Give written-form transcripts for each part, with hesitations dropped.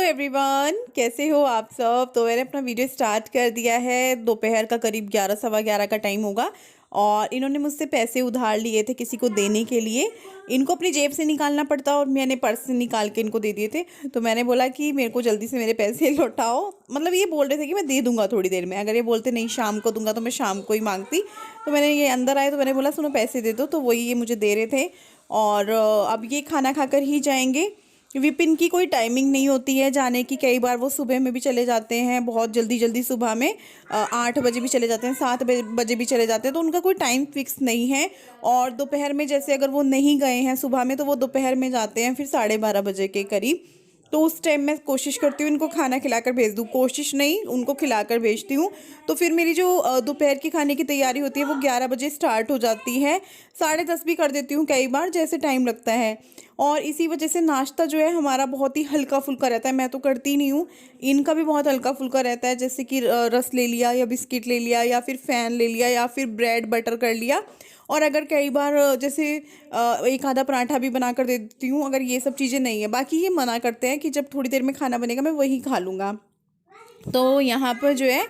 Everyone, कैसे हो आप सब। तो मैंने अपना वीडियो स्टार्ट कर दिया है। दोपहर का करीब 11 सवा 11 का टाइम होगा और इन्होंने मुझसे पैसे उधार लिए थे किसी को देने के लिए। इनको अपनी जेब से निकालना पड़ता और मैंने पर्स से निकाल के इनको दे दिए थे। तो मैंने बोला कि मेरे को जल्दी से मेरे पैसे लौटाओ। मतलब ये बोल रहे थे कि मैं दे दूंगा थोड़ी देर में। अगर ये बोलते नहीं शाम को दूंगा तो मैं शाम को ही मांगती। तो मैंने ये अंदर आए तो मैंने बोला सुनो पैसे दे दो, तो वही ये मुझे दे रहे थे। और अब ये खाना खाकर ही जाएंगे। विपिन की कोई टाइमिंग नहीं होती है जाने की। कई बार वो सुबह में भी चले जाते हैं, बहुत जल्दी जल्दी सुबह में 8 बजे भी चले जाते हैं, 7 बजे भी चले जाते हैं। तो उनका कोई टाइम फिक्स नहीं है। और दोपहर में जैसे अगर वो नहीं गए हैं सुबह में तो वो दोपहर में जाते हैं फिर 12:30 बजे के करीब। तो उस टाइम मैं कोशिश करती हूँ इनको खाना खिलाकर भेज दूँ, कोशिश नहीं उनको खिलाकर भेजती हूँ। तो फिर मेरी जो दोपहर की खाने की तैयारी होती है वो 11 बजे स्टार्ट हो जाती है। 10:30 भी कर देती हूँ कई बार, जैसे टाइम लगता है। और इसी वजह से नाश्ता जो है हमारा बहुत ही हल्का फुल्का रहता है। मैं तो करती नहीं हूँ, इनका भी बहुत हल्का फुल्का रहता है। जैसे कि रस ले लिया या बिस्किट ले लिया या फिर फ़ैन ले लिया या फिर ब्रेड बटर कर लिया। और अगर कई बार जैसे एक आधा पराठा भी बना कर दे देती हूँ अगर ये सब चीज़ें नहीं है। बाकी ये मना करते हैं कि जब थोड़ी देर में खाना बनेगा मैं वही खा लूँगा। तो यहाँ पर जो है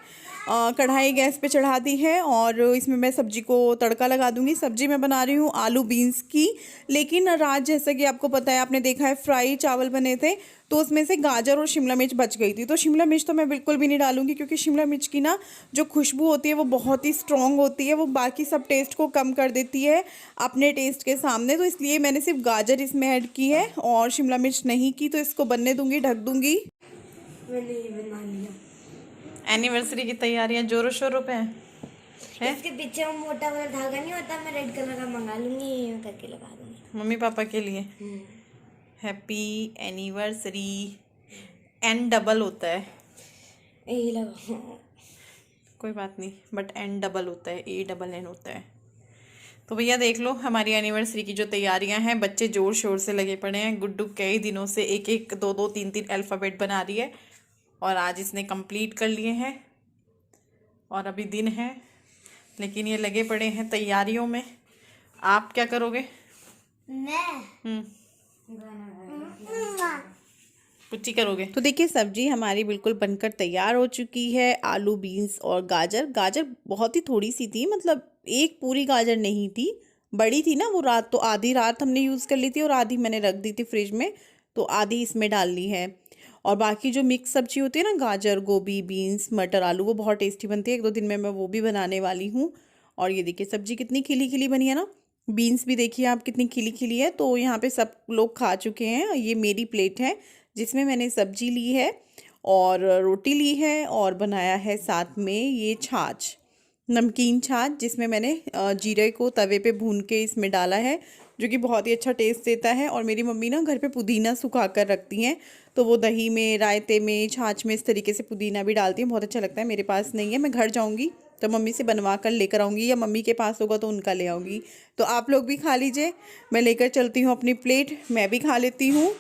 कढ़ाई गैस पे चढ़ा दी है और इसमें मैं सब्जी को तड़का लगा दूंगी। सब्जी मैं बना रही हूँ आलू बीन्स की। लेकिन रात जैसा कि आपको पता है, आपने देखा है फ्राई चावल बने थे तो उसमें से गाजर और शिमला मिर्च बच गई थी। तो शिमला मिर्च तो मैं बिल्कुल भी नहीं डालूंगी क्योंकि शिमला मिर्च की ना जो खुशबू होती है वो बहुत ही स्ट्रॉन्ग होती है। वो बाकी सब टेस्ट को कम कर देती है अपने टेस्ट के सामने। तो इसलिए मैंने सिर्फ गाजर इसमें ऐड की है और शिमला मिर्च नहीं की। तो इसको बनने दूंगी, ढक दूंगी। मैंने ये बना लिया। एनिवर्सरी की तैयारियां जोरों शोरों पे हैं। इसके पीछे वो मोटा वाला धागा नहीं होता, मैं रेड कलर का मंगा लूंगी, ये करके लगा दूंगी मम्मी पापा के लिए। Happy anniversary. एन डबल होता है, यही लगा। कोई बात नहीं, बट एन डबल होता है, ANN होता है। तो भैया देख लो हमारी एनिवर्सरी की जो तैयारियां हैं, बच्चे जोर शोर से लगे पड़े हैं। गुड्डू कई दिनों से एक एक दो दो तीन तीन अल्फ़ाबेट बना रही है और आज इसने कंप्लीट कर लिए हैं। और अभी दिन है लेकिन ये लगे पड़े हैं तैयारियों में। आप क्या करोगे? मैं कुछ करोगे? तो देखिए सब्जी हमारी बिल्कुल बनकर तैयार हो चुकी है। आलू बीन्स और गाजर। गाजर बहुत ही थोड़ी सी थी, मतलब एक पूरी गाजर नहीं थी, बड़ी थी ना वो। रात तो आधी रात हमने यूज़ कर ली थी और आधी मैंने रख दी थी फ्रिज में, तो आधी इसमें डाल ली है। और बाकी जो मिक्स सब्जी होती है ना, गाजर गोभी बीन्स मटर आलू, वो बहुत टेस्टी बनती है। 1-2 दिन में मैं वो भी बनाने वाली हूँ। और ये देखिए सब्जी कितनी खिली खिली बनी है ना। बीन्स भी देखिए आप कितनी खिली खिली है। तो यहाँ पे सब लोग खा चुके हैं। ये मेरी प्लेट है जिसमें मैंने सब्जी ली है और रोटी ली है और बनाया है साथ में ये छाछ, नमकीन छाछ, जिसमें मैंने जीरे को तवे पे भून के इसमें डाला है, जो कि बहुत ही अच्छा टेस्ट देता है। और मेरी मम्मी ना घर पे पुदीना सुखा कर रखती हैं, तो वो दही में, रायते में, छाछ में इस तरीके से पुदीना भी डालती हैं, बहुत अच्छा लगता है। मेरे पास नहीं है, मैं घर जाऊँगी तो मम्मी से बनवा कर लेकर आऊँगी, या मम्मी के पास होगा तो उनका ले आऊँगी। तो आप लोग भी खा लीजिए। मैं लेकर चलती हूँ अपनी प्लेट, मैं भी खा लेती हूँ।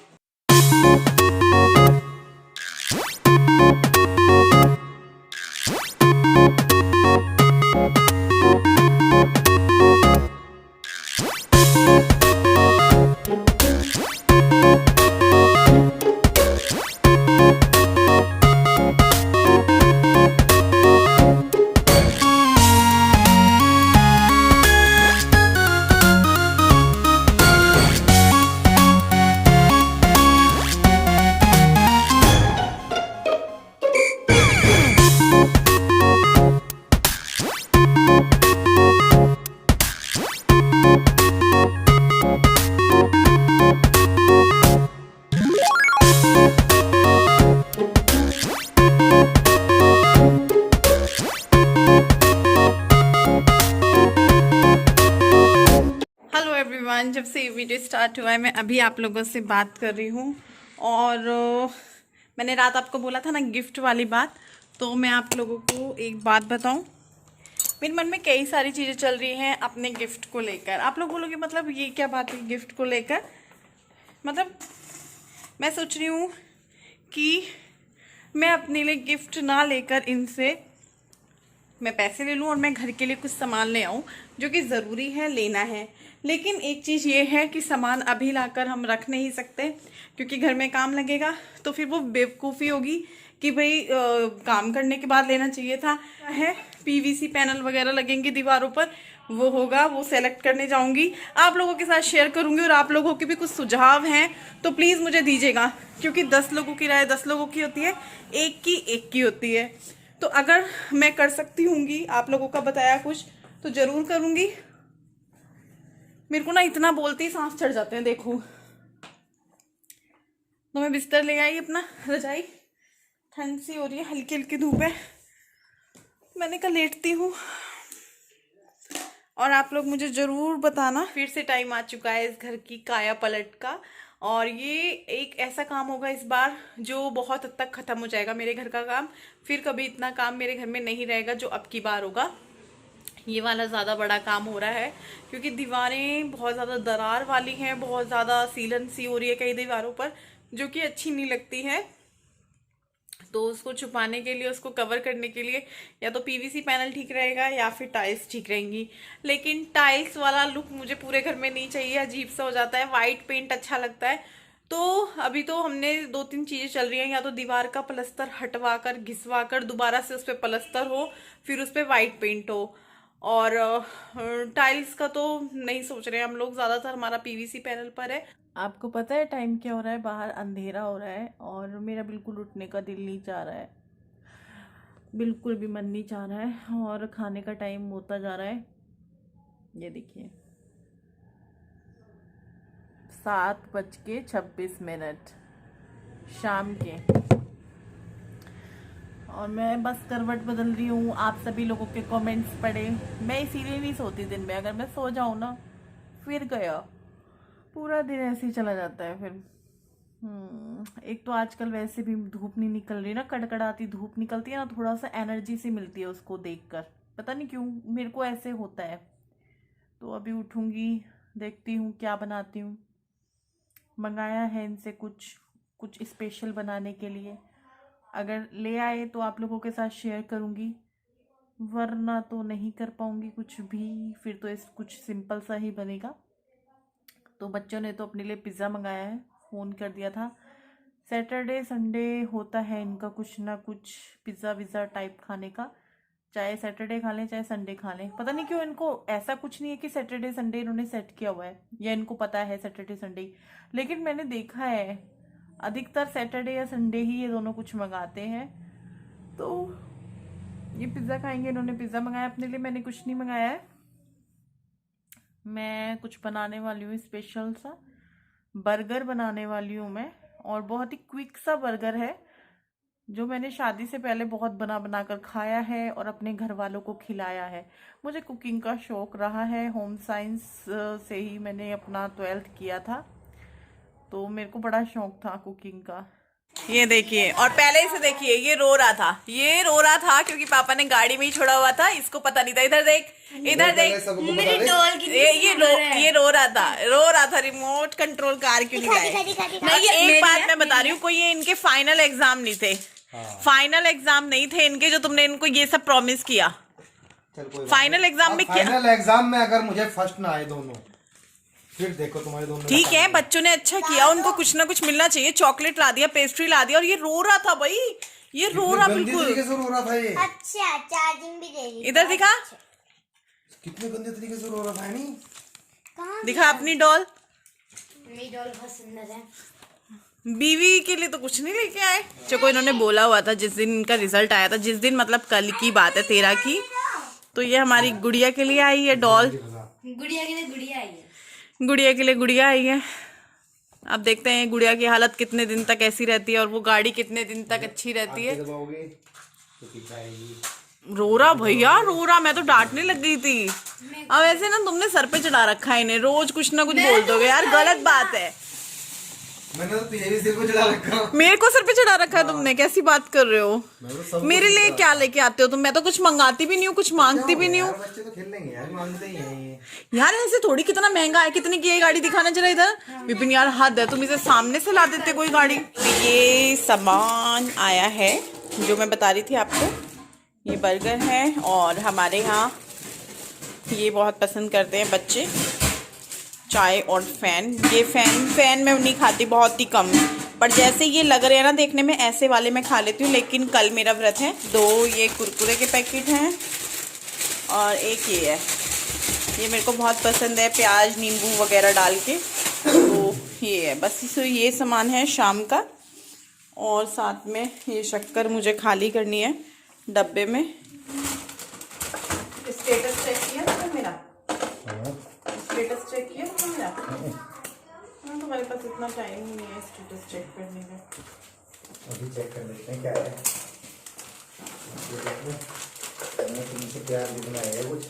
जब से ये वीडियो स्टार्ट हुआ है मैं अभी आप लोगों से बात कर रही हूँ। और मैंने रात आपको बोला था ना गिफ्ट वाली बात, तो मैं आप लोगों को एक बात बताऊँ। मेरे मन में कई सारी चीज़ें चल रही हैं अपने गिफ्ट को लेकर। आप लोग बोलोगे मतलब ये क्या बात है गिफ्ट को लेकर। मतलब मैं सोच रही हूँ कि मैं अपने लिए गिफ्ट ना लेकर इनसे मैं पैसे ले लूँ और मैं घर के लिए कुछ सामान ले आऊँ जो कि ज़रूरी है, लेना है। लेकिन एक चीज़ ये है कि सामान अभी लाकर हम रख नहीं सकते, क्योंकि घर में काम लगेगा तो फिर वो बेवकूफ़ी होगी कि भाई काम करने के बाद लेना चाहिए था। है पीवीसी पैनल वगैरह लगेंगे दीवारों पर, वो होगा, वो सेलेक्ट करने जाऊंगी, आप लोगों के साथ शेयर करूंगी। और आप लोगों के भी कुछ सुझाव हैं तो प्लीज़ मुझे दीजिएगा, क्योंकि 10 लोगों की राय 10 लोगों की होती है, एक की होती है। तो अगर मैं कर सकती हूँगी आप लोगों का बताया कुछ तो ज़रूर करूँगी। मेरे को ना इतना बोलते ही सांस चढ़ जाते हैं, देखो। तो मैं बिस्तर ले आई अपना, रजाई, ठंड सी हो रही है, हल्की हल्की धूप है, मैंने कहा लेटती हूँ। और आप लोग मुझे ज़रूर बताना। फिर से टाइम आ चुका है इस घर की काया पलट का, और ये एक ऐसा काम होगा इस बार जो बहुत हद तक ख़त्म हो जाएगा मेरे घर का काम। फिर कभी इतना काम मेरे घर में नहीं रहेगा जो अब की बार होगा। ये वाला ज़्यादा बड़ा काम हो रहा है, क्योंकि दीवारें बहुत ज़्यादा दरार वाली हैं, बहुत ज़्यादा सीलन सी हो रही है कई दीवारों पर, जो कि अच्छी नहीं लगती है। तो उसको छुपाने के लिए, उसको कवर करने के लिए या तो पीवीसी पैनल ठीक रहेगा या फिर टाइल्स ठीक रहेंगी। लेकिन टाइल्स वाला लुक मुझे पूरे घर में नहीं चाहिए, अजीब सा हो जाता है। वाइट पेंट अच्छा लगता है। तो अभी तो हमने 2-3 चीज़ें चल रही हैं, या तो दीवार का प्लस्तर हटवा कर घिसवा कर दोबारा से उस पर प्लस्तर हो, फिर उस पर वाइट पेंट हो। और टाइल्स का तो नहीं सोच रहे हैं हम लोग, ज़्यादातर हमारा पीवीसी पैनल पर है। आपको पता है टाइम क्या हो रहा है? बाहर अंधेरा हो रहा है और मेरा बिल्कुल उठने का दिल नहीं चाह रहा है, बिल्कुल भी मन नहीं चाह रहा है। और खाने का टाइम होता जा रहा है, ये देखिए 7:26 शाम के। और मैं बस करवट बदल रही हूँ, आप सभी लोगों के कमेंट्स पढ़े। मैं इसीलिए नहीं सोती दिन में, अगर मैं सो जाऊँ ना फिर गया, पूरा दिन ऐसे ही चला जाता है फिर। एक तो आजकल वैसे भी धूप नहीं निकल रही ना, कड़कड़ाती धूप निकलती है ना, थोड़ा सा एनर्जी सी मिलती है उसको देखकर, पता नहीं क्यों मेरे को ऐसे होता है। तो अभी उठूंगी, देखती हूँ क्या बनाती हूँ। मंगाया है इनसे कुछ स्पेशल बनाने के लिए, अगर ले आए तो आप लोगों के साथ शेयर करूँगी, वरना तो नहीं कर पाऊँगी कुछ भी। फिर तो कुछ सिंपल सा ही बनेगा। तो बच्चों ने तो अपने लिए पिज़्ज़ा मंगाया है, फ़ोन कर दिया था। सैटरडे संडे होता है इनका कुछ ना कुछ पिज़्ज़ा विज़्ज़ा टाइप खाने का, चाहे सैटरडे खा लें चाहे संडे खा लें। पता नहीं क्यों इनको ऐसा कुछ नहीं है कि सैटरडे संडे इन्होंने सेट किया हुआ है, या इनको पता है सैटरडे संडे। लेकिन मैंने देखा है अधिकतर सैटरडे या संडे ही ये दोनों कुछ मंगाते हैं। तो ये पिज़्ज़ा खाएंगे, इन्होंने पिज़्ज़ा मंगाया अपने लिए, मैंने कुछ नहीं मंगाया है। मैं कुछ बनाने वाली हूँ स्पेशल सा, बर्गर बनाने वाली हूँ मैं। और बहुत ही क्विक सा बर्गर है, जो मैंने शादी से पहले बहुत बना कर खाया है और अपने घर वालों को खिलाया है। मुझे कुकिंग का शौक़ रहा है, होम साइंस से ही मैंने अपना 12th किया था, तो मेरे को बड़ा शौक था कुकिंग का। ये देखिए, और पहले से देखिए ये रो रहा था क्योंकि पापा ने गाड़ी में ही छोड़ा हुआ था, इसको पता नहीं था। इधर देख मेरी डॉल की ये रो रहा था। रिमोट कंट्रोल कार क्यों नहीं लाए? नहीं, एक बात मैं बता रही हूँ, कोई ये इनके फाइनल एग्जाम नहीं थे। फाइनल एग्जाम नहीं थे इनके, जो तुमने इनको ये सब प्रॉमिस किया। फाइनल एग्जाम में क्या, फाइनल एग्जाम में अगर मुझे फर्स्ट ना आए दोनों, फिर देखो तुम्हारे दोनों। ठीक है, बच्चों ने अच्छा किया, उनको कुछ ना कुछ मिलना चाहिए। चॉकलेट ला दिया, पेस्ट्री ला दिया, और ये रो रहा था भाई, ये रो रहा बिल्कुल तरीके से रो रहा था ये। अच्छा, चार्जिंग भी दे दी। इधर दिखा, कितने गंदे तरीके से रो रहा था नहीं? कहाँ दिखा अपनी डॉल। मेरी डॉल बहुत सुंदर है। बीवी के लिए तो कुछ नहीं लेके आए। चको इन्होंने बोला हुआ था जिस दिन इनका रिजल्ट आया था, जिस दिन मतलब कल की बात है 13 की, तो ये हमारी गुड़िया के लिए आई है डॉल। गुड़िया के लिए गुड़िया आई है। गुड़िया के लिए गुड़िया आई है। अब देखते हैं गुड़िया की हालत कितने दिन तक ऐसी रहती है और वो गाड़ी कितने दिन तक अच्छी रहती है। रो रहा भैया, रो रहा। मैं तो डांटने लग गई थी। अब ऐसे ना तुमने सर पे चढ़ा रखा है इन्हें, रोज कुछ ना कुछ बोल दोगे यार, गलत बात है। मैंने तो तुझे भी सिर पे चढ़ा रखा। मेरे को सर पे चढ़ा रखा है तुमने, कैसी बात कर रहे हो? मेरे लिए क्या लेके आते हो तुम? मैं तो कुछ मंगाती भी नहीं हूँ, कुछ मांगती भी नहीं हूँ। बच्चे तो खेल लेंगे यार, मांगते ही हैं ये। यार ऐसे थोड़ी, कितना महंगा है, कितने की है गाड़ी? दिखाना जरा इधर। विपिन यार हद है, तुम इसे सामने से ला देते कोई गाड़ी। ये सामान आया है जो मैं बता रही थी आपको, ये बर्गर है। और हमारे यहाँ ये बहुत पसंद करते हैं बच्चे, चाय और फैन। ये फैन मैं नहीं खाती, बहुत ही कम, पर जैसे ये लग रहे हैं ना देखने में, ऐसे वाले मैं खा लेती हूँ। लेकिन कल मेरा व्रत है। 2 ये कुरकुरे के पैकेट हैं और एक ये है, ये मेरे को बहुत पसंद है, प्याज नींबू वगैरह डाल के। तो ये है बस, ये सामान है शाम का। और साथ में ये शक्कर मुझे खाली करनी है डब्बे में। स्टेटस चेक किया था मेरा? स्टेटस चेक किया था मेरा? हाँ, तुम्हारे पास इतना टाइम ही नहीं है स्टेटस चेक करने का। अभी चेक कर लेते हैं क्या है। मैंने तुमसे प्यार भी बनाया है कुछ।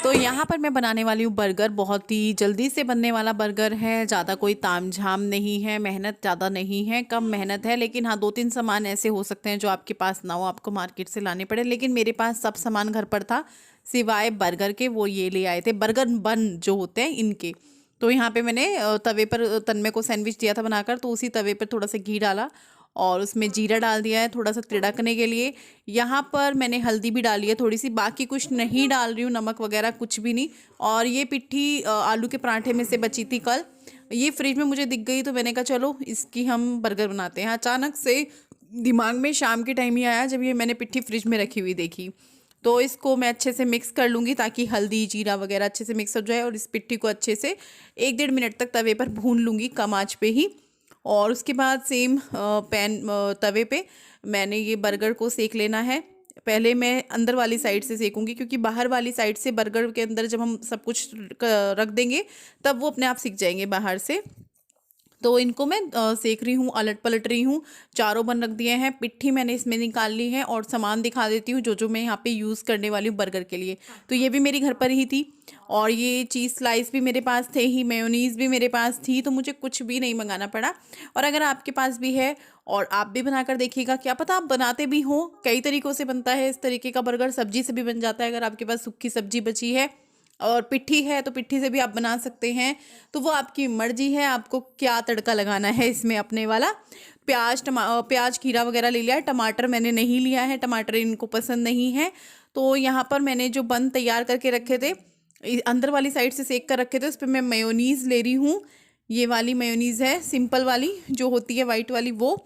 तो यहाँ पर मैं बनाने वाली हूँ बर्गर। बहुत ही जल्दी से बनने वाला बर्गर है, ज़्यादा कोई तामझाम नहीं है, मेहनत ज़्यादा नहीं है, कम मेहनत है। लेकिन हाँ, 2-3 सामान ऐसे हो सकते हैं जो आपके पास ना हो, आपको मार्केट से लाने पड़े। लेकिन मेरे पास सब सामान घर पर था सिवाय बर्गर के। वो ये ले आए थे बर्गर बन जो होते हैं इनके। तो यहाँ पे मैंने तवे पर तन्मय को सैंडविच दिया था बनाकर, तो उसी तवे पर थोड़ा सा घी डाला और उसमें जीरा डाल दिया है थोड़ा सा तिड़कने के लिए। यहाँ पर मैंने हल्दी भी डाली है थोड़ी सी, बाकी कुछ नहीं डाल रही हूँ, नमक वगैरह कुछ भी नहीं। और ये पिट्ठी आलू के पराठे में से बची थी कल, ये फ्रिज में मुझे दिख गई, तो मैंने कहा चलो इसकी हम बर्गर बनाते हैं। अचानक से दिमाग में शाम के टाइम ही आया जब ये मैंने पिट्ठी फ्रिज में रखी हुई देखी। तो इसको मैं अच्छे से मिक्स कर लूँगी ताकि हल्दी जीरा वगैरह अच्छे से मिक्स हो जाए। और इस पिट्ठी को अच्छे से 1-1.5 मिनट तक तवे पर भून लूँगी कम आँच पे ही। और उसके बाद सेम तवे पे मैंने ये बर्गर को सेक लेना है। पहले मैं अंदर वाली साइड से सेकूंगी, क्योंकि बाहर वाली साइड से बर्गर के अंदर जब हम सब कुछ रख देंगे तब वो अपने आप सिक जाएंगे बाहर से। तो इनको मैं सेक रही हूँ, अलट पलट रही हूँ। चारों बन रख दिए हैं। पिट्ठी मैंने इसमें निकाल ली है और सामान दिखा देती हूँ जो जो मैं यहाँ पे यूज़ करने वाली हूँ बर्गर के लिए। तो ये भी मेरी घर पर ही थी और ये चीज़ स्लाइस भी मेरे पास थे ही, मेयोनीज़ भी मेरे पास थी, तो मुझे कुछ भी नहीं मंगाना पड़ा। और अगर आपके पास भी है और आप भी बनाकर देखिएगा, क्या पता आप बनाते भी हो। कई तरीक़ों से बनता है इस तरीके का बर्गर, सब्जी से भी बन जाता है। अगर आपके पास सूखी सब्जी बची है और पिट्ठी है तो पिट्ठी से भी आप बना सकते हैं। तो वो आपकी मर्जी है, आपको क्या तड़का लगाना है इसमें अपने वाला। प्याज खीरा वगैरह ले लिया है, टमाटर मैंने नहीं लिया है, टमाटर इनको पसंद नहीं है। तो यहाँ पर मैंने जो बन तैयार करके रखे थे, अंदर वाली साइड से सेक कर रखे थे, उस पर मैं मेयोनीज़ ले रही हूँ। ये वाली मेयोनीज़ है, सिंपल वाली जो होती है वाइट वाली वो।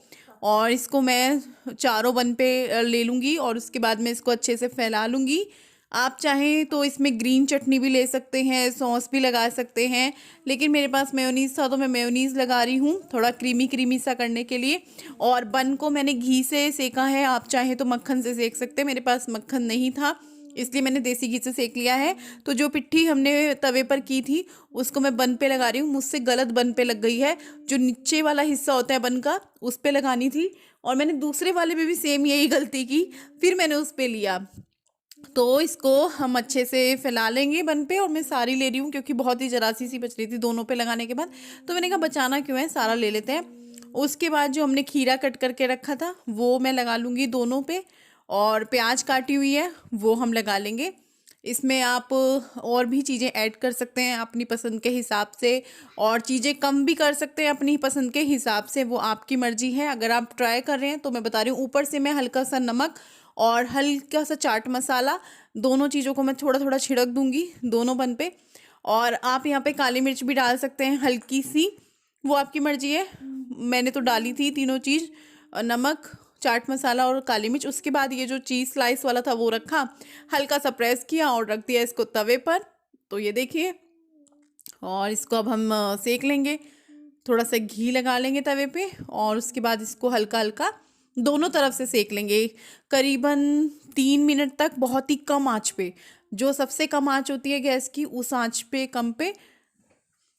और इसको मैं चारों बन पे ले लूँगी और उसके बाद मैं इसको अच्छे से फैला लूँगी। आप चाहें तो इसमें ग्रीन चटनी भी ले सकते हैं, सॉस भी लगा सकते हैं, लेकिन मेरे पास मेयोनीज़ था तो मैं मेयोनीज़ लगा रही हूँ थोड़ा क्रीमी क्रीमी सा करने के लिए। और बन को मैंने घी से सेका है, आप चाहें तो मक्खन से सेक सकते हैं। मेरे पास मक्खन नहीं था इसलिए मैंने देसी घी से सेक लिया है। तो जो पिट्ठी हमने तवे पर की थी उसको मैं बन पे लगा रही हूँ। मुझसे गलत बन पे लग गई है, जो नीचे वाला हिस्सा होता है बन का उस पे लगानी थी, और मैंने दूसरे वाले में भी सेम यही गलती की, फिर मैंने उस पे लिया। तो इसको हम अच्छे से फैला लेंगे बन पे। और मैं सारी ले रही हूँ क्योंकि बहुत ही जरा सी बच रही थी दोनों पे लगाने के बाद, तो मैंने कहा बचाना क्यों है, सारा ले लेते हैं। उसके बाद जो हमने खीरा कट करके रखा था वो मैं लगा लूँगी दोनों पे, और प्याज काटी हुई है वो हम लगा लेंगे। इसमें आप और भी चीज़ें ऐड कर सकते हैं अपनी पसंद के हिसाब से, और चीज़ें कम भी कर सकते हैं अपनी पसंद के हिसाब से, वो आपकी मर्जी है। अगर आप ट्राई कर रहे हैं तो मैं बता रही हूँ, ऊपर से मैं हल्का सा नमक और हल्का सा चाट मसाला, दोनों चीज़ों को मैं थोड़ा थोड़ा छिड़क दूंगी दोनों बन पे। और आप यहाँ पे काली मिर्च भी डाल सकते हैं हल्की सी, वो आपकी मर्जी है। मैंने तो डाली थी तीनों चीज़, नमक चाट मसाला और काली मिर्च। उसके बाद ये जो चीज़ स्लाइस वाला था वो रखा, हल्का सा प्रेस किया और रख दिया इसको तवे पर। तो ये देखिए, और इसको अब हम सेक लेंगे, थोड़ा सा घी लगा लेंगे तवे पे और उसके बाद इसको हल्का हल्का दोनों तरफ से सेक लेंगे करीबन 3 मिनट तक, बहुत ही कम आंच पे। जो सबसे कम आंच होती है गैस की उस आंच पे, कम पे,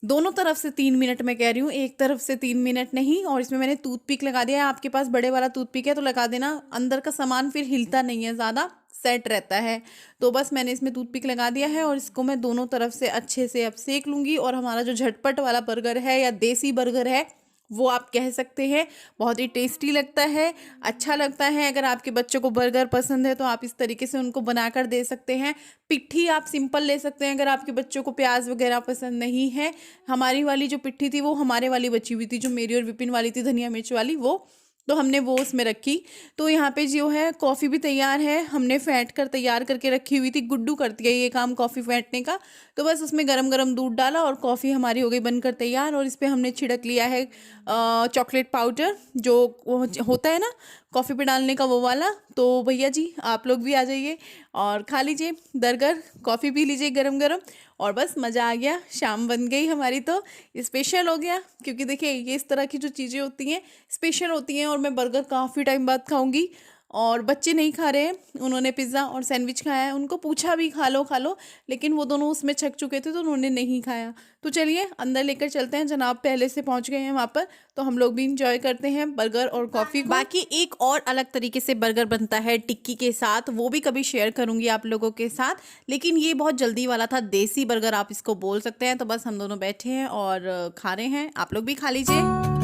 दोनों तरफ से 3 मिनट मैं कह रही हूँ, एक तरफ से 3 मिनट नहीं। और इसमें मैंने टूथपिक लगा दिया है, आपके पास बड़े वाला टूथपिक है तो लगा देना, अंदर का सामान फिर हिलता नहीं है, ज़्यादा सेट रहता है। तो बस मैंने इसमें टूथपिक लगा दिया है और इसको मैं दोनों तरफ से अच्छे से अब सेक लूँगी। और हमारा जो झटपट वाला बर्गर है या देसी बर्गर है वो आप कह सकते हैं। बहुत ही टेस्टी लगता है, अच्छा लगता है। अगर आपके बच्चों को बर्गर पसंद है तो आप इस तरीके से उनको बनाकर दे सकते हैं। पिट्ठी आप सिंपल ले सकते हैं अगर आपके बच्चों को प्याज वगैरह पसंद नहीं है। हमारी वाली जो पिट्ठी थी वो हमारे वाली बची हुई थी, जो मेरी और विपिन वाली थी धनिया मिर्च वाली, वो तो हमने वो उसमें रखी। तो यहाँ पे जो है कॉफ़ी भी तैयार है, हमने फेंट कर तैयार करके रखी हुई थी। गुड्डू करती है ये काम कॉफ़ी फेंटने का। तो बस उसमें गरम गरम दूध डाला और कॉफ़ी हमारी हो गई बनकर तैयार। और इस पे हमने छिड़क लिया है चॉकलेट पाउडर, जो वो होता है ना कॉफ़ी पे डालने का, वो वाला। तो भैया जी आप लोग भी आ जाइए और खा लीजिए बर्गर, कॉफ़ी पी लीजिए गरम गरम। और बस मज़ा आ गया, शाम बन गई हमारी तो स्पेशल हो गया। क्योंकि देखिए ये इस तरह की जो चीज़ें होती हैं स्पेशल होती हैं। और मैं बर्गर काफ़ी टाइम बाद खाऊंगी। और बच्चे नहीं खा रहे हैं, उन्होंने पिज़्ज़ा और सैंडविच खाया है। उनको पूछा भी खा लो, लेकिन वो दोनों उसमें छक चुके थे तो उन्होंने नहीं खाया। तो चलिए अंदर लेकर चलते हैं, जनाब पहले से पहुंच गए हैं वहाँ पर, तो हम लोग भी इंजॉय करते हैं बर्गर और कॉफ़ी। बाकी एक और अलग तरीके से बर्गर बनता है टिक्की के साथ, वो भी कभी शेयर करूंगी आप लोगों के साथ। लेकिन ये बहुत जल्दी वाला था, देसी बर्गर आप इसको बोल सकते हैं। तो बस हम दोनों बैठे हैं और खा रहे हैं, आप लोग भी खा लीजिए।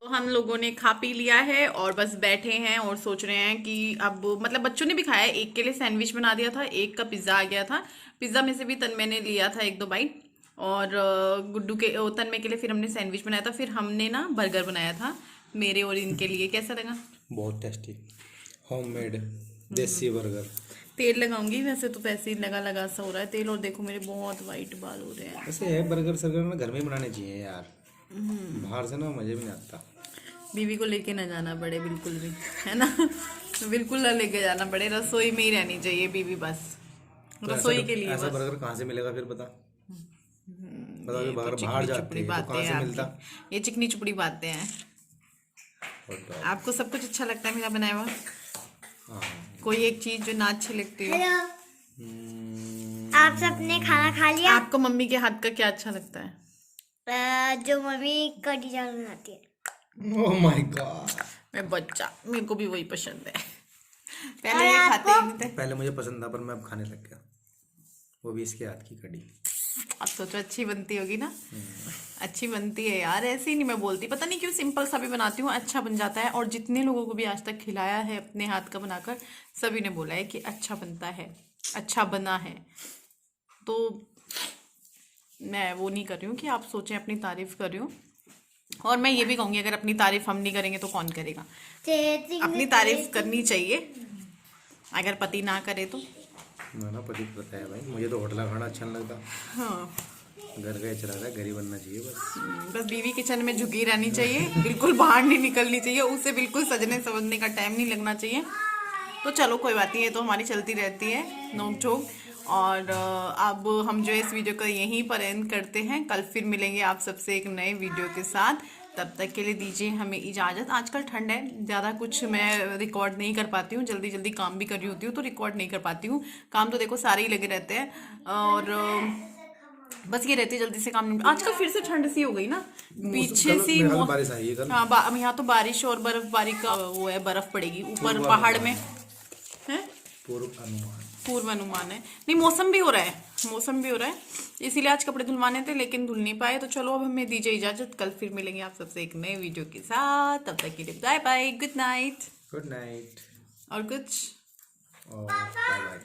हम लोगों ने खा पी लिया है और बस बैठे हैं और सोच रहे हैं कि अब मतलब बच्चों ने भी खाया है। एक के लिए सैंडविच बना दिया था, एक का पिज्ज़ा आ गया था। पिज्ज़ा में से भी तन्मय ने लिया था 1-2 बाइट, और गुड्डू के तन्मय के लिए फिर हमने सैंडविच बनाया था। फिर हमने ना बर्गर बनाया था मेरे और इनके लिए। कैसा लगा? बहुत टेस्टी होममेड देसी बर्गर। तेल लगाऊंगी, वैसे तो वैसे ही लगा लगा सा हो रहा है तेल। और देखो मेरे बहुत वाइट बाल हो रहे हैं। ऐसे है बर्गर सर्गर ना घर में ही बनाने चाहिए यार, बाहर से ना मजे भी नहीं आता। बीवी को लेके ना जाना पड़े बिल्कुल भी, है ना। बिल्कुल ना लेके जाना पड़े, रसोई में ही रहनी चाहिए बीवी बस, तो रसोई के लिए ऐसा बस। बर्गर कहाँ से मिलेगा फिर बता ये बाहर तो बाहर चिकनी जाते चुपड़ी हैं तो बातें कहाँ हैं से मिलता। आपकी, ये चिकनी चुपड़ी बातें हैं। आपको सब कुछ अच्छा लगता है मेरा बनाया हुआ? हाँ। कोई एक चीज जो ना अच्छी लगती हो? हेलो, आप सबने खाना खा लिया? आपको मम्मी के हाथ का क्या अच्छा लगता है? जो मम्मी कढ़ी चावल बनाती है। Oh my God. मैं बच्चा, मेरे को भी वही पसंद है। पहले ये खाते ही नहीं थे। पहले मुझे पसंद था पर मैं अब खाने लग गया, वो भी इसके हाथ की कढ़ी। अब सोचो अच्छी बनती होगी ना। अच्छी बनती है यार, ऐसे ही नहीं मैं बोलती, पता नहीं क्यों सिंपल सा भी बनाती हूँ अच्छा बन जाता है। और जितने लोगों को भी आज तक खिलाया है अपने हाथ का बनाकर, सभी ने बोला है कि अच्छा बनता है, अच्छा बना है। तो मैं वो नहीं कर रही हूँ कि आप सोचें अपनी तारीफ कर रही हूँ। और मैं ये भी कहूँगी अगर अपनी तारीफ हम नहीं करेंगे तो कौन करेगा? अपनी तारीफ करनी चाहिए, अगर पति ना करे तो। ना पति पता है भाई, मुझे तो होटल का खाना अच्छा नहीं लगता। हाँ, घर का ही चला रहा है, घर ही बनना चाहिए बस। बस बीवी किचन में झुकी रहनी चाहिए, बिल्कुल बाहर नहीं निकलनी चाहिए, उसे बिल्कुल सजने संवरने का टाइम नहीं लगना चाहिए। तो चलो कोई बात नहीं, ये तो हमारी चलती रहती है नोक झोंक। और अब हम जो इस वीडियो का यहीं पर एंड करते हैं। कल फिर मिलेंगे आप सबसे एक नए वीडियो के साथ। तब तक के लिए दीजिए हमें इजाज़त। आजकल ठंड है, ज़्यादा कुछ मैं रिकॉर्ड नहीं कर पाती हूँ, जल्दी जल्दी काम भी कर रही होती हूँ तो रिकॉर्ड नहीं कर पाती हूँ। काम तो देखो सारे ही लगे रहते हैं और बस ये रहती है जल्दी से काम। आजकल फिर से ठंड सी हो गई ना, पीछे सी बारिश आई है कल। हाँ, यहाँ तो बारिश और बर्फबारी का वो है, बर्फ पड़ेगी ऊपर पहाड़ में है। पूर्व अनुमान है, नहीं मौसम भी हो रहा है, मौसम भी हो रहा है, इसीलिए आज कपड़े धुलवाने थे लेकिन धुल नहीं पाए। तो चलो अब हमें दीजिए इजाजत, कल फिर मिलेंगे आप सबसे एक नए वीडियो के साथ। तब तक के लिए bye bye, good night. Good night और कुछ और बाय बाय।